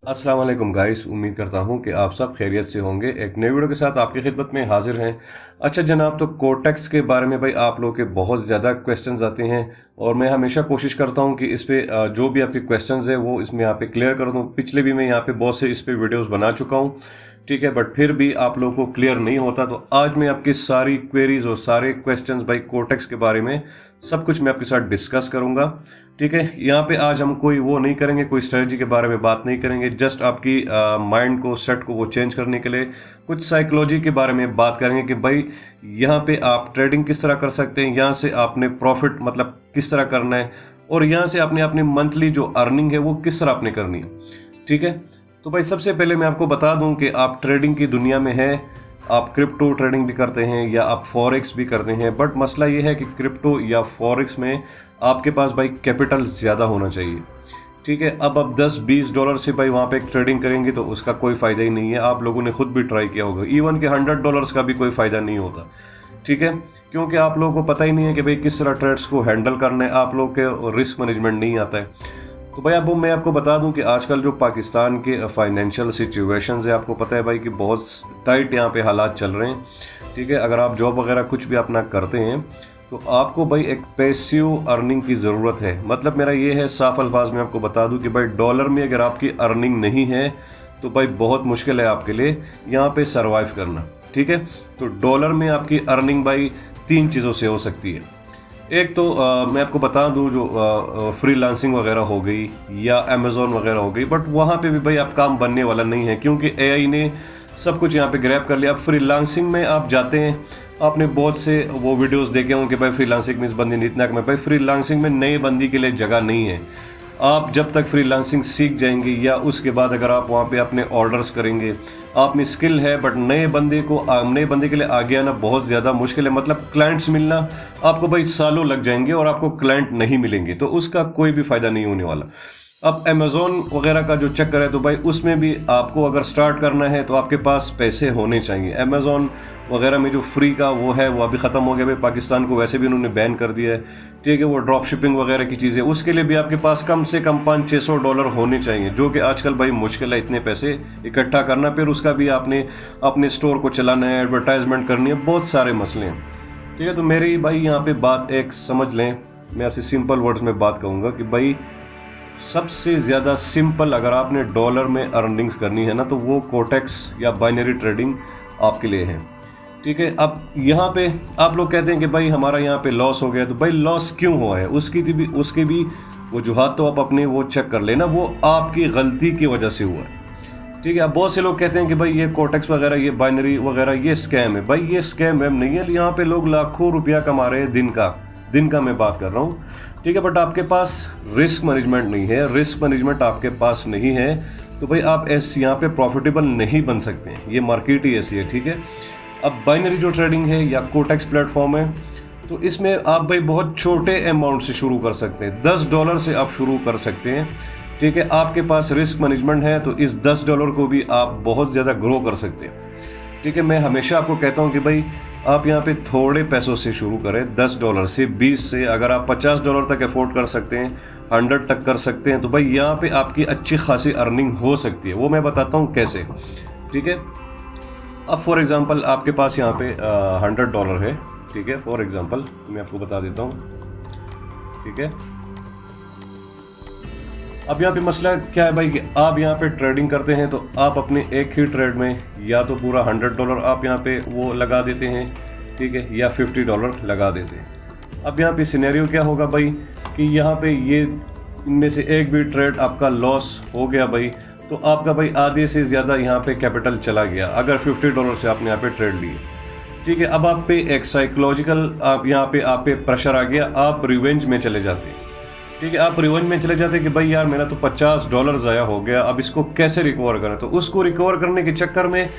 अस्सलाम वालेकुम गाइस, उम्मीद करता हूं कि आप सब खैरियत से होंगे। एक नई वीडियो के साथ आपकी खिदमत में हाजिर हैं। अच्छा जनाब, तो कोर्टेक्स के बारे में भाई आप लोगों के बहुत ज़्यादा क्वेश्चंस आते हैं और मैं हमेशा कोशिश करता हूं कि इस पे जो भी आपके क्वेश्चंस है वो इसमें यहाँ पे क्लियर कर दूं। पिछले भी मैं यहाँ पे बहुत से इस पे वीडियोस बना चुका हूं, ठीक है, बट फिर भी आप लोगों को क्लियर नहीं होता। तो आज मैं आपकी सारी क्वेरीज और सारे क्वेश्चंस भाई कोर्टेक्स के बारे में सब कुछ मैं आपके साथ डिस्कस करूंगा, ठीक है। यहाँ पे आज हम कोई वो नहीं करेंगे, कोई स्ट्रेटजी के बारे में बात नहीं करेंगे, जस्ट आपकी माइंड को सेट को वो चेंज करने के लिए कुछ साइकोलॉजी के बारे में बात करेंगे कि भाई यहाँ पे आप ट्रेडिंग किस तरह कर सकते हैं, यहाँ से आपने प्रॉफिट मतलब किस तरह करना है और यहाँ से आपने अपनी मंथली जो अर्निंग है वो किस तरह आपने करनी है, ठीक है। तो भाई सबसे पहले मैं आपको बता दूं कि आप ट्रेडिंग की दुनिया में हैं, आप क्रिप्टो ट्रेडिंग भी करते हैं या आप फॉरेक्स भी करते हैं, बट मसला ये है कि क्रिप्टो या फॉरेक्स में आपके पास भाई कैपिटल ज़्यादा होना चाहिए, ठीक है। अब आप 10-20 डॉलर से भाई वहाँ पे ट्रेडिंग करेंगे तो उसका कोई फ़ायदा ही नहीं है। आप लोगों ने खुद भी ट्राई किया होगा, इवन कि $100 का भी कोई फ़ायदा नहीं होता, ठीक है, क्योंकि आप लोगों को पता ही नहीं है कि भाई किस तरह ट्रेड्स को हैंडल करना है, आप लोग के रिस्क मैनेजमेंट नहीं आता है। तो भाई अब मैं आपको बता दूं कि आजकल जो पाकिस्तान के फाइनेंशियल सिचुएशंस है, आपको पता है भाई कि बहुत टाइट यहाँ पे हालात चल रहे हैं, ठीक है। अगर आप जॉब वगैरह कुछ भी अपना करते हैं तो आपको भाई एक पैसिव अर्निंग की ज़रूरत है। मतलब मेरा ये है, साफ अल्फाज में आपको बता दूं कि भाई डॉलर में अगर आपकी अर्निंग नहीं है तो भाई बहुत मुश्किल है आपके लिए यहाँ पे सर्वाइव करना, ठीक है। तो डॉलर में आपकी अर्निंग भाई 3 चीज़ों से हो सकती है। एक तो मैं आपको बता दूं जो फ्रीलांसिंग वगैरह हो गई या अमेज़ॉन वगैरह हो गई, बट वहाँ पे भी भाई आप काम बनने वाला नहीं है क्योंकि एआई ने सब कुछ यहाँ पे ग्रैब कर लिया। अब फ्रीलांसिंग में आप जाते हैं, आपने बहुत से वो वीडियोस देखे होंगे कि भाई फ्रीलांसिंग में इस बंदी ने इतना कमाया। भाई फ्रीलांसिंग में नए बंदी के लिए जगह नहीं है। आप जब तक फ्रीलांसिंग सीख जाएंगे या उसके बाद अगर आप वहाँ पे अपने ऑर्डर्स करेंगे, आप में स्किल है, बट नए बंदे के लिए आगे आना बहुत ज़्यादा मुश्किल है। मतलब क्लाइंट्स मिलना आपको भाई सालों लग जाएंगे और आपको क्लाइंट नहीं मिलेंगे, तो उसका कोई भी फ़ायदा नहीं होने वाला। अब अमेज़ॉन वगैरह का जो चक्कर है तो भाई उसमें भी आपको अगर स्टार्ट करना है तो आपके पास पैसे होने चाहिए। अमेज़ॉन वगैरह में जो फ्री का वो है वो अभी ख़त्म हो गया भाई, पाकिस्तान को वैसे भी उन्होंने बैन कर दिया है, ठीक है। वो ड्रॉप शिपिंग वगैरह की चीज़ें, उसके लिए भी आपके पास कम से कम $500-600 होने चाहिए, जो कि आजकल भाई मुश्किल है इतने पैसे इकट्ठा करना। फिर उसका भी आपने अपने स्टोर को चलाना है, एडवर्टाइजमेंट करनी है, बहुत सारे मसले हैं, ठीक है। तो मेरी भाई यहाँ पे बात एक समझ लें, मैं आपसे सिंपल वर्ड्स में बात कहूँगा कि भाई सबसे ज़्यादा सिंपल अगर आपने डॉलर में अर्निंग्स करनी है ना तो वो कोर्टेक्स या बाइनरी ट्रेडिंग आपके लिए है, ठीक है। अब यहाँ पे आप लोग कहते हैं कि भाई हमारा यहाँ पे लॉस हो गया, तो भाई लॉस क्यों हुआ है उसके भी वजूहात तो आप अपने वो चेक कर लेना, वो आपकी गलती की वजह से हुआ है, ठीक है। अब बहुत से लोग कहते हैं कि भाई ये कोर्टेक्स वगैरह, ये बाइनरी वगैरह ये स्कैम है। भाई ये स्कैम वैम नहीं है, यहाँ पे लोग लाखों रुपया कमा रहे हैं दिन का मैं बात कर रहा हूँ, ठीक है। बट आपके पास रिस्क मैनेजमेंट नहीं है, रिस्क मैनेजमेंट आपके पास नहीं है तो भाई आप ऐसे यहाँ पे प्रॉफिटेबल नहीं बन सकते हैं, ये मार्केट ही ऐसी है, ठीक है। अब बाइनरी जो ट्रेडिंग है या कोर्टेक्स प्लेटफॉर्म है तो इसमें आप भाई बहुत छोटे अमाउंट से शुरू कर सकते हैं, $10 से आप शुरू कर सकते हैं, ठीक है। आपके पास रिस्क मैनेजमेंट है तो इस $10 को भी आप बहुत ज़्यादा ग्रो कर सकते हैं, ठीक है। मैं हमेशा आपको कहता हूँ कि भाई आप यहाँ पे थोड़े पैसों से शुरू करें, $10 से, 20 से, अगर आप $50 तक अफोर्ड कर सकते हैं, 100 तक कर सकते हैं, तो भाई यहाँ पे आपकी अच्छी खासी अर्निंग हो सकती है। वो मैं बताता हूँ कैसे, ठीक है। अब फॉर एग्जांपल आपके पास यहाँ पे $100 है, ठीक है। फॉर एग्जांपल मैं आपको बता देता हूँ, ठीक है। अब यहाँ पे मसला क्या है भाई कि आप यहाँ पे ट्रेडिंग करते हैं तो आप अपने एक ही ट्रेड में या तो पूरा $100 आप यहाँ पे वो लगा देते हैं, ठीक है, या $50 लगा देते हैं। अब यहाँ पे सिनेरियो क्या होगा भाई कि यहाँ पे ये इनमें से एक भी ट्रेड आपका लॉस हो गया भाई तो आपका भाई आधे से ज़्यादा यहाँ पे कैपिटल चला गया, अगर $50 से आपने यहाँ पे ट्रेड लिए, ठीक है। अब आप पे एक साइकोलॉजिकल आप यहाँ पे प्रेशर आ गया, आप रिवेंज में चले जाते हैं, ठीक है। आप रिवेंज में चले जाते हैं कि भाई यार मेरा तो $50 ज़ाया हो गया, अब इसको कैसे रिकवर करें। तो उसको रिकवर करने के चक्कर में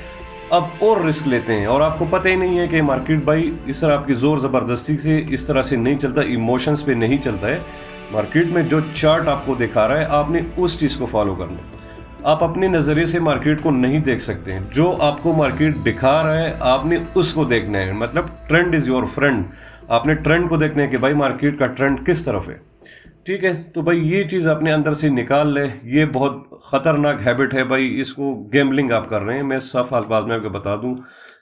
अब और रिस्क लेते हैं और आपको पता ही नहीं है कि मार्केट भाई इस तरह आपकी ज़ोर ज़बरदस्ती से इस तरह से नहीं चलता, इमोशंस पे नहीं चलता है। मार्केट में जो चार्ट आपको दिखा रहा है आपने उस चीज़ को फॉलो करना है। आप अपने नज़रिए से मार्केट को नहीं देख सकते हैं, जो आपको मार्केट दिखा रहा है आपने उसको देखना है। मतलब ट्रेंड इज़ योर फ्रेंड, आपने ट्रेंड को देखना है कि भाई मार्केट का ट्रेंड किस तरफ है, ठीक है, तो भाई ये चीज़ अपने अंदर से निकाल ले। ये बहुत ख़तरनाक हैबिट है भाई, इसको गैम्बलिंग आप कर रहे हैं। मैं साफ अल्फाज में आपको बता दूं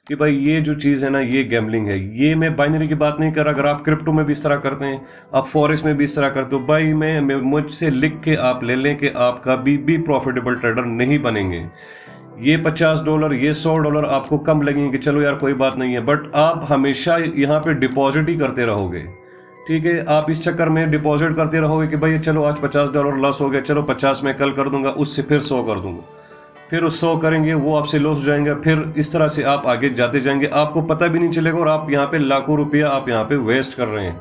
कि भाई ये जो चीज़ है ना, ये गैम्बलिंग है। ये मैं बाइनरी की बात नहीं कर रहा, अगर आप क्रिप्टो में भी इस तरह करते हैं, आप फॉरेक्स में भी इस तरह करते हो, भाई मैं मुझसे लिख के आप ले लें कि आप कभी भी प्रॉफिटेबल ट्रेडर नहीं बनेंगे। ये $50, ये $100 आपको कम लगेंगे कि चलो यार कोई बात नहीं है, बट आप हमेशा यहाँ पे डिपॉजिट ही करते रहोगे। ठीक है, आप इस चक्कर में डिपॉजिट करते रहोगे कि भाई चलो आज $50 लॉस हो गया, चलो 50 में कल कर दूंगा, उससे फिर 100 कर दूंगा, फिर उस 100 करेंगे, वो आपसे लॉस हो जाएंगे, फिर इस तरह से आप आगे जाते जाएंगे, आपको पता भी नहीं चलेगा और आप यहाँ पे लाखों रुपया आप यहाँ पे वेस्ट कर रहे हैं।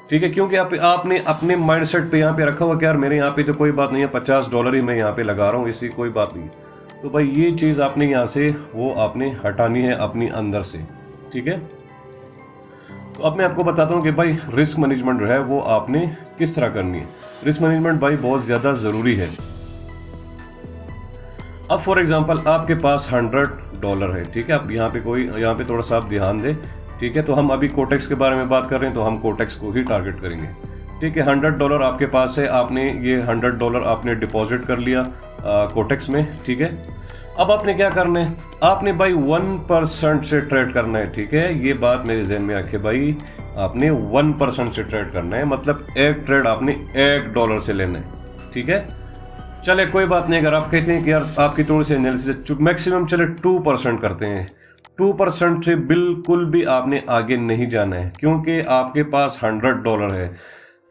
ठीक है, क्योंकि आपने अपने माइंड सेट पे यहाँ पे रखा हुआ कि यार मेरे यहाँ पे तो कोई बात नहीं है, $50 ही मैं यहाँ पे लगा रहा हूँ, इसकी कोई बात नहीं। तो भाई ये चीज़ आपने यहाँ से वो आपने हटानी है अपनी अंदर से। ठीक है, तो अब मैं आपको बताता हूँ कि भाई रिस्क मैनेजमेंट जो है वो आपने किस तरह करनी है। रिस्क मैनेजमेंट भाई बहुत ज़्यादा ज़रूरी है। अब फॉर एग्जांपल आपके पास $100 है। ठीक है, अब यहाँ पे थोड़ा सा आप ध्यान दें। ठीक है, तो हम अभी कोटेक्स के बारे में बात कर रहे हैं, तो हम कोटेक्स को ही टारगेट करेंगे। ठीक है, $100 आपके पास है, आपने ये $100 आपने डिपॉजिट कर लिया कोटेक्स में। ठीक है, अब आपने क्या करना है, आपने भाई 1% से ट्रेड करना है। ठीक है, ये बात मेरे जहन में रखे भाई, आपने 1% से ट्रेड करना है, मतलब एक ट्रेड आपने $1 से लेना है। ठीक है, चले कोई बात नहीं, अगर आप कहते हैं कि यार आपकी थोड़ी सी एनालिसिस मैक्सिमम चले 2% करते हैं, 2% से बिल्कुल भी आपने आगे नहीं जाना है, क्योंकि आपके पास $100 है।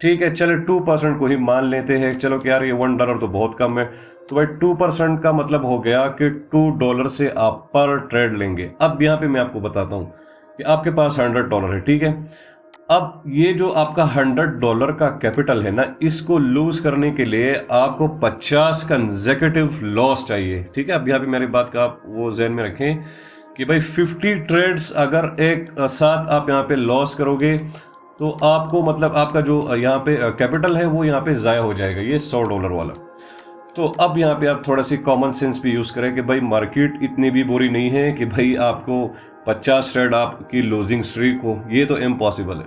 ठीक है, चले 2% को ही मान लेते हैं, चलो कि यार ये $1 तो बहुत कम है, तो भाई 2% का मतलब हो गया कि $2 से आप पर ट्रेड लेंगे। अब यहाँ पे मैं आपको बताता हूँ कि आपके पास $100 है। ठीक है, अब ये जो आपका $100 का कैपिटल है ना, इसको लूज करने के लिए आपको 50 कंसेक्यूटिव लॉस चाहिए। ठीक है, अब यहाँ पे मेरी बात का आप वो जहन में रखें कि भाई 50 ट्रेड्स अगर एक साथ आप यहाँ पे लॉस करोगे तो आपको मतलब आपका जो यहाँ पे कैपिटल है वो यहाँ पे ज़ाया हो जाएगा, ये $100 वाला। तो अब यहाँ पे आप थोड़ा सी कॉमन सेंस भी यूज़ करें कि भाई मार्केट इतनी भी बुरी नहीं है कि भाई आपको 50 ट्रेड आपकी लूजिंग स्ट्रीक हो, ये तो इम्पॉसिबल है।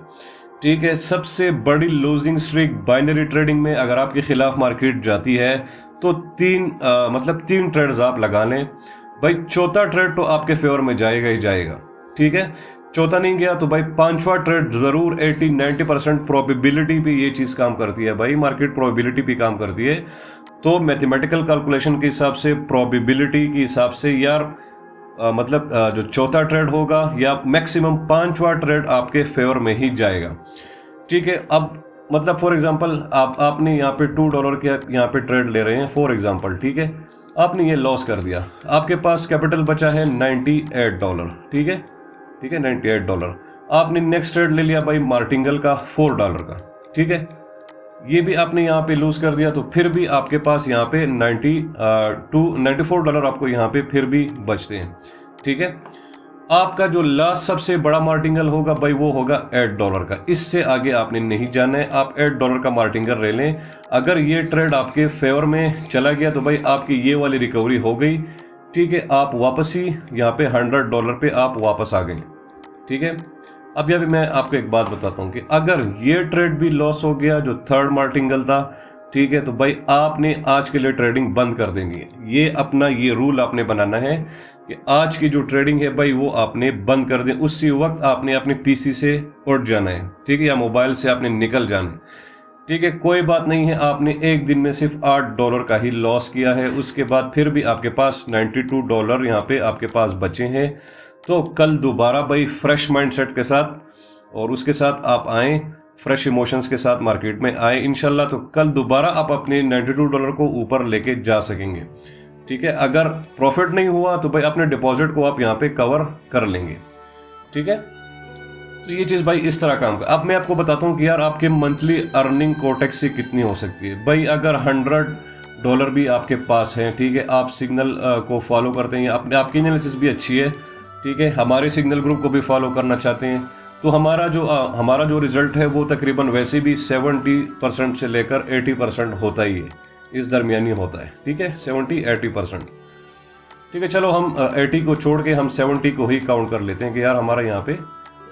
ठीक है, सबसे बड़ी लूजिंग स्ट्रीक बाइनरी ट्रेडिंग में अगर आपके खिलाफ मार्केट जाती है तो तीन ट्रेड्स आप लगा लें भाई, चौथा ट्रेड तो आपके फेवर में जाएगा ही जाएगा। ठीक है, चौथा नहीं गया तो भाई पांचवा ट्रेड जरूर 80-90% प्रोबेबिलिटी पे ये चीज़ काम करती है भाई, मार्केट प्रोबेबिलिटी पे काम करती है। तो मैथमेटिकल कैलकुलेशन के हिसाब से, प्रोबेबिलिटी के हिसाब से यार जो चौथा ट्रेड होगा या मैक्सिमम पांचवा ट्रेड आपके फेवर में ही जाएगा। ठीक है, अब मतलब फॉर एग्जांपल आपने यहाँ पे $2 के यहाँ पे ट्रेड ले रहे हैं फॉर एग्जांपल। ठीक है, आपने ये लॉस कर दिया, आपके पास कैपिटल बचा है $98। ठीक है, $98। आपने नेक्स्ट ट्रेड ले लिया भाई मार्टिंगल का $4 का। ठीक है, ये भी आपने यहाँ पे लूज कर दिया, तो फिर भी आपके पास यहाँ पे $94 आपको यहाँ पे फिर भी बचते हैं। ठीक है, आपका जो लास्ट सबसे बड़ा मार्टिंगल होगा भाई वो होगा $8 का, इससे आगे आपने नहीं जाना है। आप $8 का मार्टिंगल ले लें, अगर ये ट्रेड आपके फेवर में चला गया तो भाई आपकी ये वाली रिकवरी हो गई। ठीक है, आप वापस ही यहाँ पे $100 पे आप वापस आ गए। ठीक है, अब यहाँ पे मैं आपको एक बात बताता हूँ कि अगर ये ट्रेड भी लॉस हो गया जो थर्ड मार्टिंगल था, ठीक है, तो भाई आपने आज के लिए ट्रेडिंग बंद कर देंगे। ये अपना ये रूल आपने बनाना है कि आज की जो ट्रेडिंग है भाई वो आपने बंद कर दें, उसी वक्त आपने अपने पीसी से उठ जाना है। ठीक है, या मोबाइल से आपने निकल जाना है। ठीक है, कोई बात नहीं है, आपने एक दिन में सिर्फ $8 का ही लॉस किया है, उसके बाद फिर भी आपके पास $92 यहाँ पे आपके पास बचे हैं। तो कल दोबारा भाई फ्रेश माइंडसेट के साथ और उसके साथ आप आएँ, फ्रेश इमोशंस के साथ मार्केट में आए इंशाल्लाह, तो कल दोबारा आप अपने $92 को ऊपर लेके जा सकेंगे। ठीक है, अगर प्रॉफिट नहीं हुआ तो भाई अपने डिपॉजिट को आप यहाँ पे कवर कर लेंगे। ठीक है, तो ये चीज़ भाई इस तरह काम कर। अब मैं आपको बताता हूँ कि यार आपके मंथली अर्निंग कोटेक्स से कितनी हो सकती है। भाई अगर $100 भी आपके पास है, ठीक है, आप सिग्नल को फॉलो करते हैं, आपकी एनालिसिस भी अच्छी है, ठीक है, हमारे सिग्नल ग्रुप को भी फॉलो करना चाहते हैं, तो हमारा जो रिजल्ट है वो तकरीबन वैसे भी 70% से लेकर 80% होता ही है, इस दरमियानी होता है। ठीक है, 70-80%। ठीक है, चलो हम 80 को छोड़ के हम 70 को ही काउंट कर लेते हैं कि यार हमारा यहाँ पे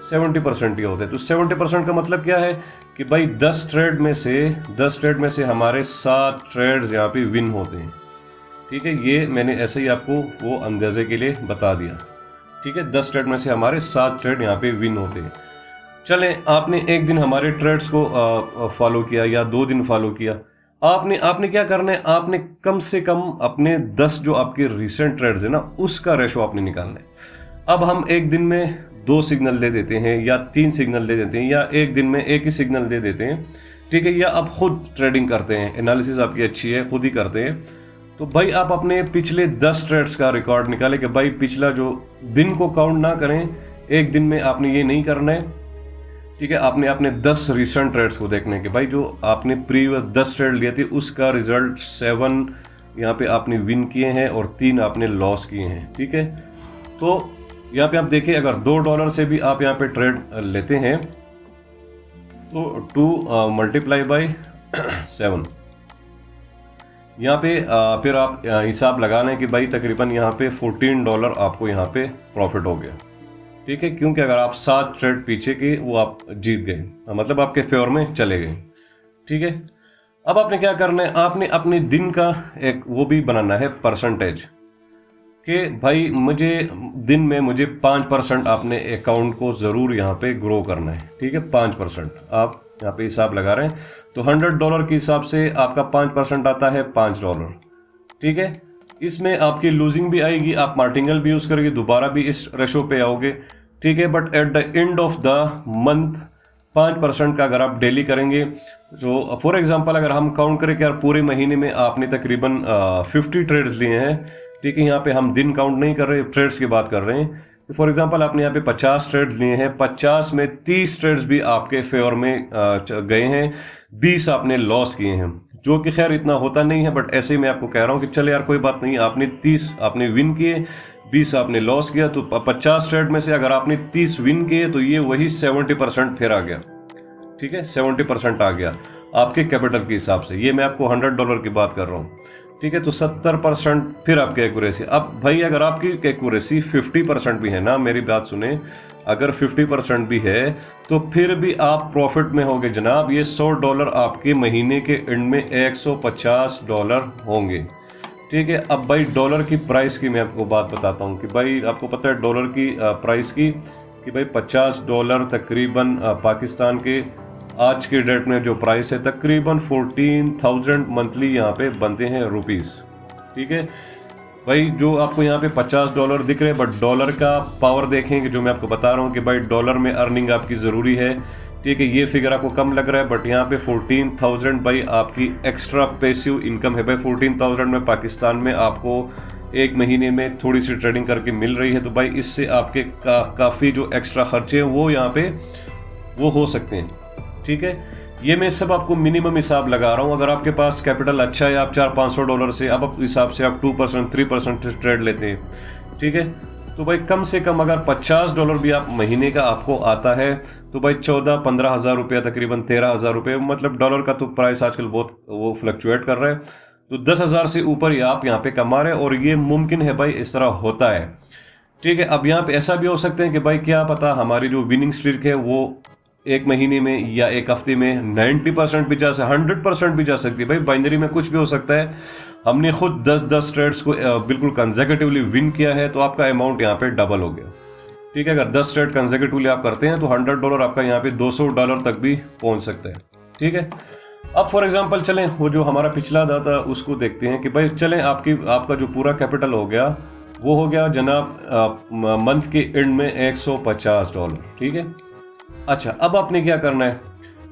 70% ही होते हैं। तो 70% का मतलब क्या है कि भाई 10 ट्रेड में से हमारे 7 ट्रेड्स यहाँ पे विन होते हैं। ठीक है, ये मैंने ऐसे ही आपको वो अंदाजे के लिए बता दिया। ठीक है, 10 ट्रेड में से हमारे 7 ट्रेड यहाँ पे विन होते हैं। चलें, आपने एक दिन हमारे ट्रेड्स को फॉलो किया या 2 दिन फॉलो किया, आपने क्या करना है, आपने कम से कम अपने 10 जो आपके रिसेंट ट्रेड्स है ना, उसका रेशो आपने निकालना है। अब हम एक दिन में 2 सिग्नल दे देते हैं या 3 सिग्नल दे देते हैं या एक दिन में एक ही सिग्नल दे देते हैं, ठीक है, या आप खुद ट्रेडिंग करते हैं, एनालिसिस आपकी अच्छी है, खुद ही करते हैं, तो भाई आप अपने पिछले 10 ट्रेड्स का रिकॉर्ड निकालें कि भाई पिछला जो दिन को काउंट ना करें, एक दिन में आपने ये नहीं करना है। ठीक है, आपने अपने 10 रिसेंट ट्रेड्स को देखने के भाई जो आपने प्रीवियस 10 ट्रेड लिए थे उसका रिजल्ट 7 यहाँ पे आपने विन किए हैं और 3 आपने लॉस किए हैं। ठीक है, तो यहाँ पे आप देखिए, अगर $2 से भी आप यहाँ पे ट्रेड लेते हैं तो 2 मल्टीप्लाई बाई 7, यहाँ पे फिर आप हिसाब लगा लें कि भाई तकरीबन यहाँ पे $14 आपको यहाँ पे प्रॉफिट हो गया। ठीक है, क्योंकि अगर आप 7 ट्रेड पीछे के वो आप जीत गए, मतलब आपके फेवर में चले गए। ठीक है, अब आपने क्या करना है, आपने अपने दिन का एक वो भी बनाना है परसेंटेज कि भाई मुझे 5% आपने अकाउंट को ज़रूर यहाँ पे ग्रो करना है। ठीक है, 5% आप यहाँ पे हिसाब लगा रहे हैं तो $100 के हिसाब से आपका 5% आता है $5। ठीक है, इसमें आपकी लूजिंग भी आएगी, आप मार्टिंगल भी यूज़ करेंगे, दोबारा भी इस रेशो पे आओगे। ठीक है, but at the end of the month 5% का अगर आप डेली करेंगे, तो फॉर एग्जांपल अगर हम काउंट करें कि यार पूरे महीने में आपने तकरीबन 50 ट्रेड्स लिए हैं। ठीक है, यहाँ पे हम दिन काउंट नहीं कर रहे, ट्रेड्स की बात कर रहे हैं। फॉर एग्जांपल आपने यहाँ पे 50 ट्रेड लिए हैं, 50 में 30 ट्रेड्स भी आपके फेवर में गए हैं, 20 आपने लॉस किए हैं, जो कि खैर इतना होता नहीं है, बट ऐसे ही मैं आपको कह रहा हूँ कि चले यार कोई बात नहीं, आपने 30 आपने विन किए, 20 आपने लॉस किया, तो 50 ट्रेड में से अगर आपने 30 विन किए तो ये वही 70% फिर आ गया। ठीक है, 70% आ गया आपके कैपिटल के हिसाब से, ये मैं आपको $100 की बात कर रहा हूँ। ठीक है, तो 70% फिर आपकी एक्यूरेसी। अब भाई अगर आपकी एक्यूरेसी 50% भी है ना, मेरी बात सुने, अगर 50% भी है तो फिर भी आप प्रॉफिट में होंगे जनाब। ये $100 आपके महीने के एंड में $150 होंगे। ठीक है, अब भाई डॉलर की प्राइस की मैं आपको बात बताता हूँ कि भाई आपको पता है डॉलर की प्राइस की कि भाई $50 तकरीबन पाकिस्तान के आज के डेट में जो प्राइस है तकरीबन 14,000 मंथली यहाँ पे बनते हैं रुपीस। ठीक है भाई, जो आपको यहाँ पे $50 दिख रहे हैं, बट डॉलर का पावर देखेंगे जो मैं आपको बता रहा हूँ कि भाई डॉलर में अर्निंग आपकी ज़रूरी है। ठीक है, ये फिगर आपको कम लग रहा है, बट यहाँ पे 14,000 भाई आपकी एक्स्ट्रा पैसिव इनकम है। भाई 14,000 में पाकिस्तान में आपको एक महीने में थोड़ी सी ट्रेडिंग करके मिल रही है, तो भाई इससे आपके काफ़ी जो एक्स्ट्रा खर्चे हैं वो यहाँ पे वो हो सकते हैं। ठीक है, ये मैं सब आपको मिनिमम हिसाब लगा रहा हूँ। अगर आपके पास कैपिटल अच्छा है, आप $400-500 से अब हिसाब से आप 2% 3% ट्रेड लेते हैं। ठीक है, तो भाई कम से कम अगर $50 भी आप महीने का आपको आता है तो भाई 14-15 हज़ार रुपया, तकरीबन 13 हज़ार रुपये, मतलब डॉलर का तो प्राइस आजकल बहुत वो फ्लक्चुएट कर रहा है, तो 10,000 से ऊपर ही आप यहाँ पे कमा रहे हैं, और ये मुमकिन है भाई, इस तरह होता है। ठीक है, अब यहाँ पे ऐसा भी हो सकते हैं कि भाई क्या पता हमारी जो विनिंग स्ट्रीक है वो एक महीने में या एक हफ्ते में 90% भी जा सकती है, 100% भी जा सकती है। भाई बाइनरी में कुछ भी हो सकता है। हमने खुद 10 ट्रेड्स को बिल्कुल कंसेक्यूटिवली विन किया है तो आपका अमाउंट यहाँ पे डबल हो गया। ठीक है, अगर 10 ट्रेड कंसेक्यूटिवली आप करते हैं तो $100 आपका यहाँ पे $200 तक भी पहुँच सकता है। ठीक है, अब फॉर एग्जाम्पल चलें वो जो हमारा पिछला था उसको देखते हैं कि भाई चलें आपका जो पूरा कैपिटल हो गया वो हो गया जनाब मंथ के एंड में $150। ठीक है, अच्छा अब आपने क्या करना है,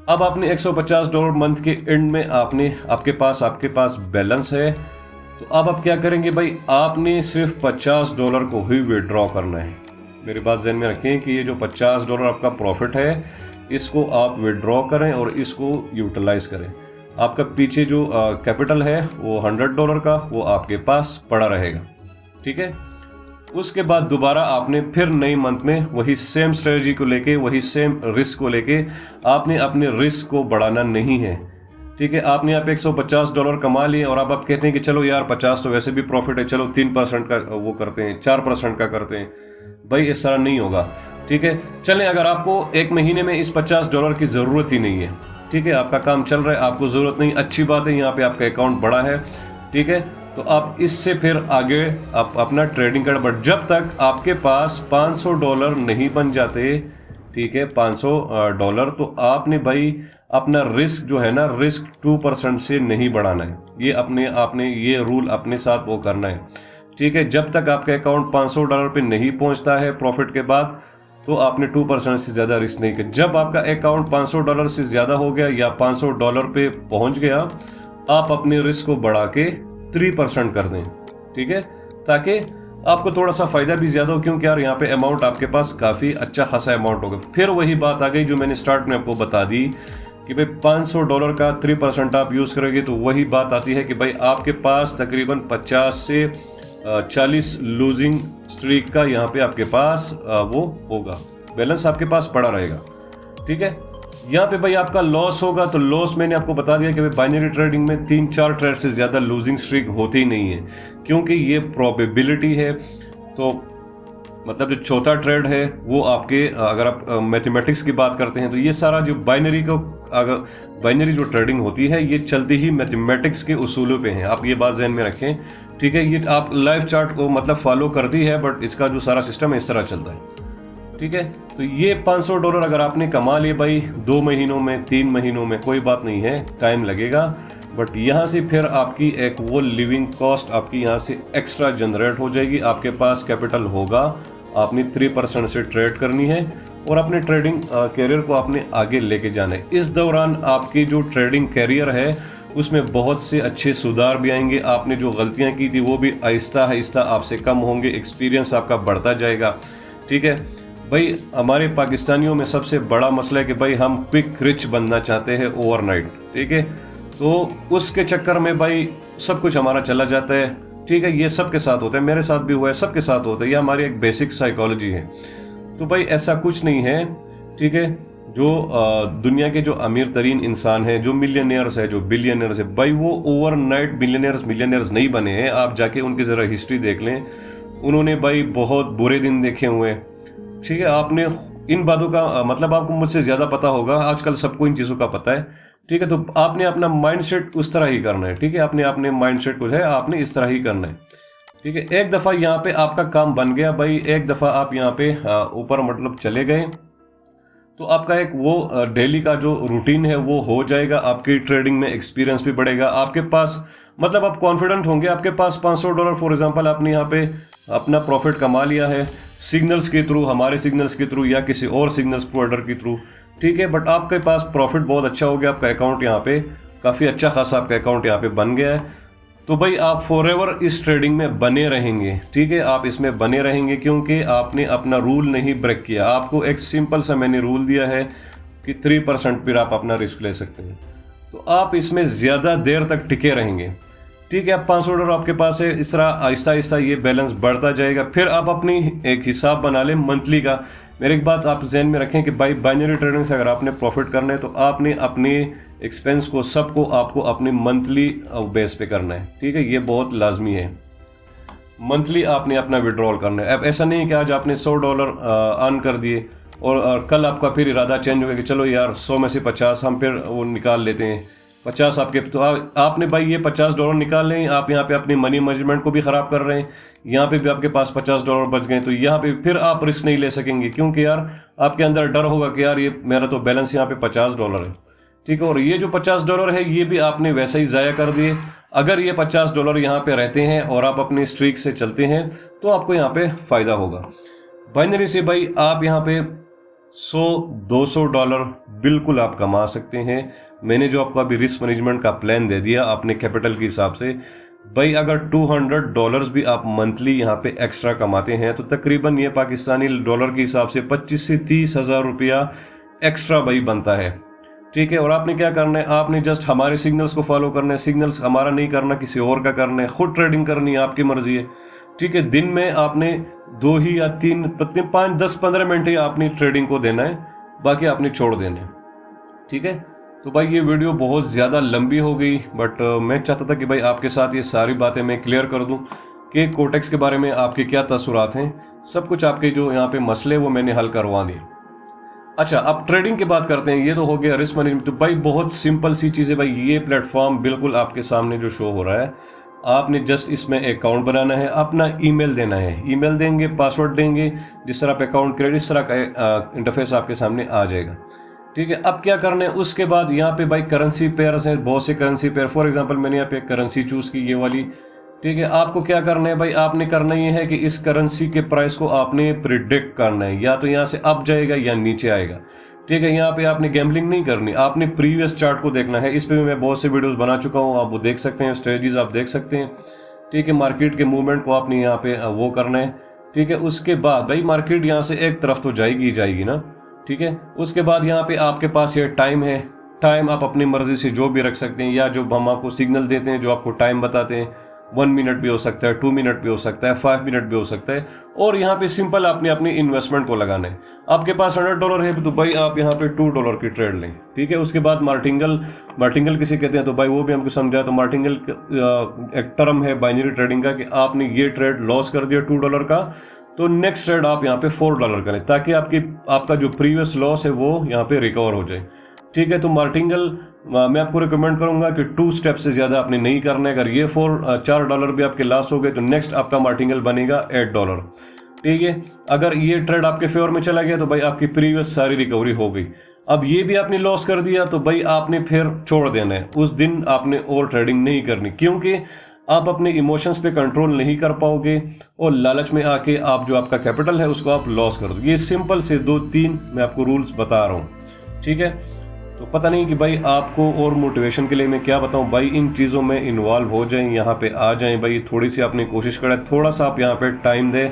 अब आपने $150 मंथ के एंड में आपके पास बैलेंस है, तो अब आप क्या करेंगे भाई, आपने सिर्फ $50 को ही विड्रॉ करना है। मेरी बात ध्यान में रखें कि ये जो $50 आपका प्रॉफिट है इसको आप विड्रॉ करें और इसको यूटिलाइज करें। आपका पीछे जो कैपिटल है वो $100 का वो आपके पास पड़ा रहेगा। ठीक है, उसके बाद दोबारा आपने फिर नई मंथ में वही सेम स्ट्रेटजी को लेके, वही सेम रिस्क को लेके, आपने अपने रिस्क को बढ़ाना नहीं है। ठीक है, आपने यहाँ पे $150 कमा लिए और अब आप कहते हैं कि चलो यार 50 तो वैसे भी प्रॉफिट है, चलो 3% का वो करते हैं, 4% का करते हैं। भाई इस तरह नहीं होगा। ठीक है, चलें, अगर आपको एक महीने में इस $50 की ज़रूरत ही नहीं है, ठीक है, आपका काम चल रहा है, आपको ज़रूरत नहीं, अच्छी बात है, यहाँ पे आपका अकाउंट बड़ा है, ठीक है, तो आप इससे फिर आगे आप अपना ट्रेडिंग कर, बट जब तक आपके पास $500 नहीं बन जाते, ठीक है, $500, तो आपने भाई अपना रिस्क जो है ना, रिस्क 2% से नहीं बढ़ाना है। ये आपने ये रूल अपने साथ वो करना है। ठीक है, जब तक आपका अकाउंट $500 पे नहीं पहुंचता है प्रॉफिट के बाद, तो आपने 2% से ज़्यादा रिस्क नहीं किया। जब आपका अकाउंट $500 से ज़्यादा हो गया या $500 पे पहुंच गया, आप अपने रिस्क को बढ़ा के 3% कर दें। ठीक है, ताकि आपको थोड़ा सा फ़ायदा भी ज़्यादा हो, क्योंकि यार यहाँ पे अमाउंट आपके पास काफ़ी अच्छा खासा अमाउंट होगा। फिर वही बात आ गई जो मैंने स्टार्ट में आपको बता दी कि भाई $500 का 3% आप यूज़ करेंगे, तो वही बात आती है कि भाई आपके पास तकरीबन 50 से 40 लूजिंग स्ट्रीक का यहाँ पे आपके पास वो होगा, बैलेंस आपके पास पड़ा रहेगा। ठीक है, यहाँ पे भाई आपका लॉस होगा, तो लॉस मैंने आपको बता दिया कि भाई बाइनरी ट्रेडिंग में 3-4 ट्रेड से ज़्यादा लूजिंग स्ट्रीक होती ही नहीं है, क्योंकि ये प्रोबेबिलिटी है। तो मतलब जो चौथा ट्रेड है वो आपके, अगर आप मैथमेटिक्स की बात करते हैं, तो ये सारा जो बाइनरी जो ट्रेडिंग होती है, ये चलती ही मैथमेटिक्स के उसूलों पे है। आप ये बात ध्यान में रखें। ठीक है, ये आप लाइव चार्ट को मतलब फॉलो करती है, बट इसका जो सारा सिस्टम है इस तरह चलता है। ठीक है, तो ये $500 अगर आपने कमा लिए भाई 2 महीनों में, 3 महीनों में, कोई बात नहीं है, टाइम लगेगा, बट यहाँ से फिर आपकी एक वो लिविंग कॉस्ट आपकी यहाँ से एक्स्ट्रा जनरेट हो जाएगी। आपके पास कैपिटल होगा, आपने 3% से ट्रेड करनी है और अपने ट्रेडिंग कैरियर को आपने आगे लेके जाना है। इस दौरान आपकी जो ट्रेडिंग कैरियर है उसमें बहुत से अच्छे सुधार भी आएंगे। आपने जो गलतियाँ की थी वो भी आहिस्ता आहिस्ता आपसे कम होंगे, एक्सपीरियंस आपका बढ़ता जाएगा। ठीक है भाई, हमारे पाकिस्तानियों में सबसे बड़ा मसला है कि भाई हम क्विक रिच बनना चाहते हैं ओवरनाइट। ठीक है, तो उसके चक्कर में भाई सब कुछ हमारा चला जाता है। ठीक है, ये सबके साथ होता है, मेरे साथ भी हुआ है, सबके साथ होता है, ये हमारी एक बेसिक साइकोलॉजी है। तो भाई ऐसा कुछ नहीं है। ठीक है, जो दुनिया के जो अमीर तरीन इंसान हैं, जो मिलियनियर्स है, जो बिलियनियर्स है, भाई वो ओवरनाइट मिलियनियर्स नहीं बने हैं। आप जाके उनकी ज़रा हिस्ट्री देख लें, उन्होंने भाई बहुत बुरे दिन देखे हुए हैं। ठीक है, आपने इन बातों का मतलब आपको मुझसे ज़्यादा पता होगा, आजकल सबको इन चीज़ों का पता है। ठीक है, तो आपने अपना माइंडसेट उस तरह ही करना है। ठीक है, आपने अपने माइंडसेट को है आपने इस तरह ही करना है। ठीक है, एक दफ़ा यहाँ पे आपका काम बन गया भाई, एक दफ़ा आप यहाँ पे ऊपर मतलब चले गए, तो आपका एक वो डेली का जो रूटीन है वो हो जाएगा। आपकी ट्रेडिंग में एक्सपीरियंस भी बढ़ेगा, आपके पास मतलब आप कॉन्फिडेंट होंगे। आपके पास $500 फॉर एग्जांपल आपने यहाँ पे अपना प्रॉफिट कमा लिया है सिग्नल्स के थ्रू, हमारे सिग्नल्स के थ्रू या किसी और सिग्नल्स प्रोवाइडर के थ्रू। ठीक है, बट आपके पास प्रॉफिट बहुत अच्छा हो गया, आपका अकाउंट यहाँ पे काफ़ी अच्छा खासा आपका अकाउंट यहाँ पे बन गया है, तो भाई आप फॉरएवर इस ट्रेडिंग में बने रहेंगे। ठीक है, आप इसमें बने रहेंगे क्योंकि आपने अपना रूल नहीं ब्रेक किया। आपको एक सिंपल सा मैंने रूल दिया है कि 3% पर आप अपना रिस्क ले सकते हैं, तो आप इसमें ज़्यादा देर तक टिके रहेंगे। ठीक है, अब $500 आपके पास है, इस तरह आहिस्ता आहिस्ता ये बैलेंस बढ़ता जाएगा। फिर आप अपनी एक हिसाब बना लें मंथली का। मेरी एक बात आप जहन में रखें कि भाई बाइनरी ट्रेडिंग से अगर आपने प्रॉफिट करना है तो आपने अपने एक्सपेंस को सबको आपको अपने मंथली बेस पे करना है। ठीक है, ये बहुत लाजमी है, मंथली आपने अपना विड्रॉल करना है। अब ऐसा नहीं कि आज आपने $100 अर्न कर दिए और कल आपका फिर इरादा चेंज हो गया कि चलो यार 100 में से 50 हम फिर वो निकाल लेते हैं, 50 आपके, तो आपने भाई ये $50 निकाल लें। आप यहाँ पे अपनी मनी मैनेजमेंट को भी ख़राब कर रहे हैं, यहाँ पे भी आपके पास $50 बच गए, तो यहाँ पे फिर आप रिस्क नहीं ले सकेंगे, क्योंकि यार आपके अंदर डर होगा कि यार ये मेरा तो बैलेंस यहाँ पे $50 है। ठीक है, और ये जो $50 है ये भी आपने वैसे ही ज़ाया कर दिए। अगर ये $50 यहाँ पे रहते हैं और आप अपनी स्ट्रीक से चलते हैं तो आपको यहाँ पे फ़ायदा होगा। बाइनरी से भाई आप यहाँ पे $100-200 बिल्कुल आप कमा सकते हैं। मैंने जो आपको अभी रिस्क मैनेजमेंट का प्लान दे दिया अपने कैपिटल के हिसाब से, भाई अगर $200 भी आप मंथली यहाँ पे एक्स्ट्रा कमाते हैं तो तकरीबन ये पाकिस्तानी डॉलर के हिसाब से 25 से 30 हज़ार रुपया एक्स्ट्रा भाई बनता है। ठीक है, और आपने क्या करना है, आपने जस्ट हमारे सिग्नल्स को फॉलो करना है। सिग्नल्स हमारा नहीं करना, किसी और का करना है, खुद ट्रेडिंग करनी है, आपकी मर्जी है। ठीक है, दिन में आपने 2 ही या 3, 5, 10, 15 मिनट ही आपने ट्रेडिंग को देना है, बाकी आपने छोड़ देना है। ठीक है, तो भाई ये वीडियो बहुत ज़्यादा लंबी हो गई, बट मैं चाहता था कि भाई आपके साथ ये सारी बातें मैं क्लियर कर दूं कि कोटेक्स के बारे में आपके क्या तसुरात हैं। सब कुछ आपके जो यहाँ पे मसले वो मैंने हल करवा दिए। अच्छा, अब ट्रेडिंग की बात करते हैं। ये तो हो गया रिस्क मैनेजमेंट। तो भाई बहुत सिंपल सी चीज़ है भाई। ये प्लेटफॉर्म बिल्कुल आपके सामने जो शो हो रहा है, आपने जस्ट इसमें अकाउंट बनाना है, अपना ईमेल देना है, ईमेल देंगे, पासवर्ड देंगे, जिस तरह आप अकाउंट क्रिएट, इस तरह का इंटरफेस आपके सामने आ जाएगा। ठीक है, अब क्या करना है उसके बाद यहाँ पे भाई करेंसी पेयर्स हैं, बहुत से करेंसी पेयर। फॉर एग्जांपल मैंने यहाँ पे एक करेंसी चूज़ की, ये वाली। ठीक है, आपको क्या करना है भाई, आपने करना ये है कि इस करेंसी के प्राइस को आपने प्रिडिक्ट करना है, या तो यहाँ से अप जाएगा या नीचे आएगा। ठीक है, यहाँ पे आपने गैम्बलिंग नहीं करनी, आपने प्रीवियस चार्ट को देखना है। इस पे भी मैं बहुत से वीडियोस बना चुका हूँ, आप वो देख सकते हैं, स्ट्रेटजीज आप देख सकते हैं। ठीक है, मार्केट के मूवमेंट को आपने यहाँ पे वो करना है। ठीक है, उसके बाद भाई मार्केट यहाँ से एक तरफ तो जाएगी ही जाएगी ना। ठीक है, उसके बाद यहाँ पे आपके पास ये टाइम है। टाइम आप अपनी मर्जी से जो भी रख सकते हैं, या जो हम आपको सिग्नल देते हैं, जो आपको टाइम बताते हैं, 1 मिनट भी हो सकता है, 2 मिनट भी हो सकता है, 5 मिनट भी हो सकता है। और यहाँ पे सिंपल आपने अपनी इन्वेस्टमेंट को लगाना है। आपके पास $100 है तो भाई आप यहाँ पे $2 की ट्रेड लें। ठीक है, उसके बाद मार्टिंगल किसे कहते हैं तो भाई वो भी हमको समझाया। तो मार्टिंगल एक टर्म है बाइनरी ट्रेडिंग का, कि आपने ये ट्रेड लॉस कर दिया $2 का, तो नेक्स्ट ट्रेड आप यहाँ पे $4 करें, ताकि आपका जो प्रीवियस लॉस है वो यहाँ पे रिकवर हो जाए। ठीक है, तो मार्टिंगल मैं आपको रिकमेंड करूंगा कि 2 स्टेप से ज़्यादा आपने नहीं करना है। अगर ये $4 भी आपके लॉस हो गए तो नेक्स्ट आपका मार्टिंगल बनेगा $8। ठीक है, अगर ये ट्रेड आपके फेवर में चला गया तो भाई आपकी प्रीवियस सारी रिकवरी हो गई। अब ये भी आपने लॉस कर दिया तो भाई आपने फिर छोड़ देना है, उस दिन आपने और ट्रेडिंग नहीं करनी, क्योंकि आप अपने इमोशंस पे कंट्रोल नहीं कर पाओगे और लालच में आके आप जो आपका कैपिटल है उसको आप लॉस कर दो। ये सिंपल से 2-3 मैं आपको रूल्स बता रहा हूँ। ठीक है, तो पता नहीं कि भाई आपको और मोटिवेशन के लिए मैं क्या बताऊं भाई। इन चीज़ों में इन्वॉल्व हो जाएं, यहाँ पे आ जाएं भाई। थोड़ी सी आपने कोशिश करें, थोड़ा सा आप यहाँ पे टाइम दें।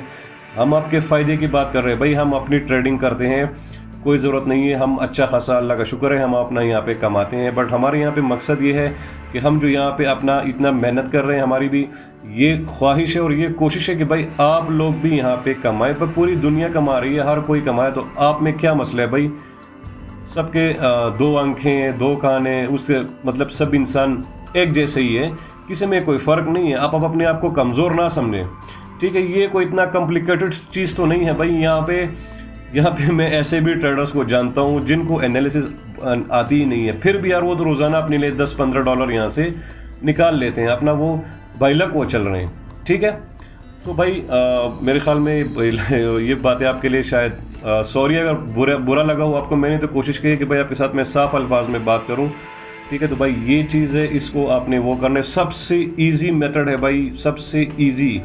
हम आपके फ़ायदे की बात कर रहे हैं भाई, हम अपनी ट्रेडिंग करते हैं, कोई ज़रूरत नहीं है, हम अच्छा खासा अल्लाह का शुक्र है हम अपना यहाँ पे कमाते हैं। बट हमारे यहाँ पे मकसद ये है कि हम जो यहाँ पे अपना इतना मेहनत कर रहे हैं, हमारी भी ये ख्वाहिश है और ये कोशिश है कि भाई आप लोग भी यहाँ पे कमाएं। पर पूरी दुनिया कमा रही है, हर कोई कमाए, तो आप में क्या मसला है भाई। सबके 2 आंखें 2 कान हैं, उससे मतलब सब इंसान एक जैसे ही है, किसी में कोई फ़र्क नहीं है। आप अपने आप को कमज़ोर ना समझें। ठीक है, ये कोई इतना कॉम्प्लिकेटेड चीज़ तो नहीं है भाई। यहाँ पे मैं ऐसे भी ट्रेडर्स को जानता हूँ जिनको एनालिसिस आती ही नहीं है, फिर भी यार वो तो रोज़ाना अपने लिए $10-15 यहाँ से निकाल लेते हैं, अपना वो बाइलक वो चल रहे हैं। ठीक है, तो भाई मेरे ख्याल में ये बातें आपके लिए शायद सॉरी अगर बुरा लगा हो आपको। मैंने तो कोशिश की है कि भाई आपके साथ मैं साफ अल्फाज में बात करूं। ठीक है, तो भाई ये चीज़ है, इसको आपने वो करना है। सबसे इजी मेथड है भाई, सबसे इजी।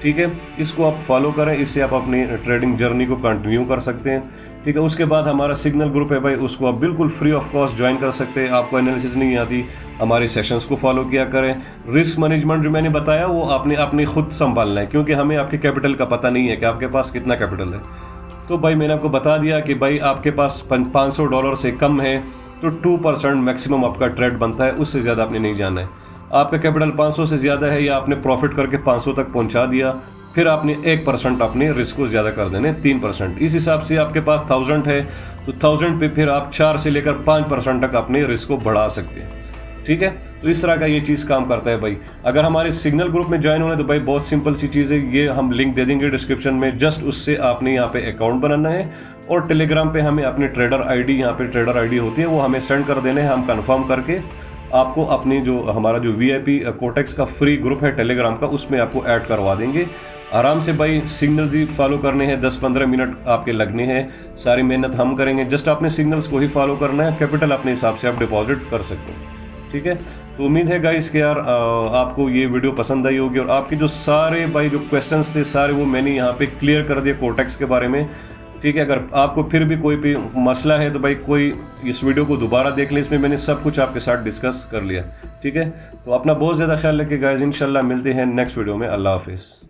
ठीक है, इसको आप फॉलो करें, इससे आप अपनी ट्रेडिंग जर्नी को कंटिन्यू कर सकते हैं। ठीक है, उसके बाद हमारा सिग्नल ग्रुप है भाई, उसको आप बिल्कुल फ्री ऑफ कॉस्ट ज्वाइन कर सकते हैं। आपको एनालिसिस नहीं आती, हमारी सेशंस को फॉलो किया करें। रिस्क मैनेजमेंट जो मैंने बताया वो आपने अपने खुद संभालना है, क्योंकि हमें आपके कैपिटल का पता नहीं है कि आपके पास कितना कैपिटल है। तो भाई मैंने आपको बता दिया कि भाई आपके पास $500 से कम है तो 2% मैक्सिमम आपका ट्रेड बनता है, उससे ज़्यादा आपने नहीं जाना है। आपका कैपिटल 500 से ज़्यादा है या आपने प्रॉफिट करके 500 तक पहुंचा दिया, फिर आपने 1% अपने रिस्क को ज़्यादा कर देने, 3%। इस हिसाब से आपके पास 1000 है तो 1000 पे फिर आप 4 से लेकर 5% तक अपने रिस्क को बढ़ा सकते हैं। ठीक है, तो इस तरह का ये चीज़ काम करता है भाई। अगर हमारे सिग्नल ग्रुप में ज्वाइन होना है तो भाई बहुत सिंपल सी चीज़ है, ये हम लिंक दे देंगे डिस्क्रिप्शन में। जस्ट उससे आपने यहाँ पे अकाउंट बनाना है और टेलीग्राम पे हमें अपनी ट्रेडर आईडी, यहाँ पे ट्रेडर आईडी होती है, वो हमें सेंड कर देने हैं। हम कंफर्म करके आपको अपनी जो हमारा जो VIP कोटेक्स का फ्री ग्रुप है टेलीग्राम का, उसमें आपको ऐड करवा देंगे। आराम से भाई सिग्नल्स ही फॉलो करने हैं, 10-15 मिनट आपके लगने हैं, सारी मेहनत हम करेंगे। जस्ट आपने सिग्नल्स को ही फॉलो करना है, कैपिटल अपने हिसाब से आप डिपॉजिट कर सकते हैं। ठीक है, तो उम्मीद है गाइस कि यार आपको ये वीडियो पसंद आई होगी और आपके जो सारे भाई जो क्वेश्चंस थे सारे वो मैंने यहाँ पे क्लियर कर दिए कोटेक्स के बारे में। ठीक है, अगर आपको फिर भी कोई भी मसला है तो भाई कोई इस वीडियो को दोबारा देख लें, इसमें मैंने सब कुछ आपके साथ डिस्कस कर लिया। ठीक है, तो अपना बहुत ज़्यादा ख्याल रखिए गाइस, इंशाल्लाह मिलते हैं नेक्स्ट वीडियो में। अल्लाह हाफिज़।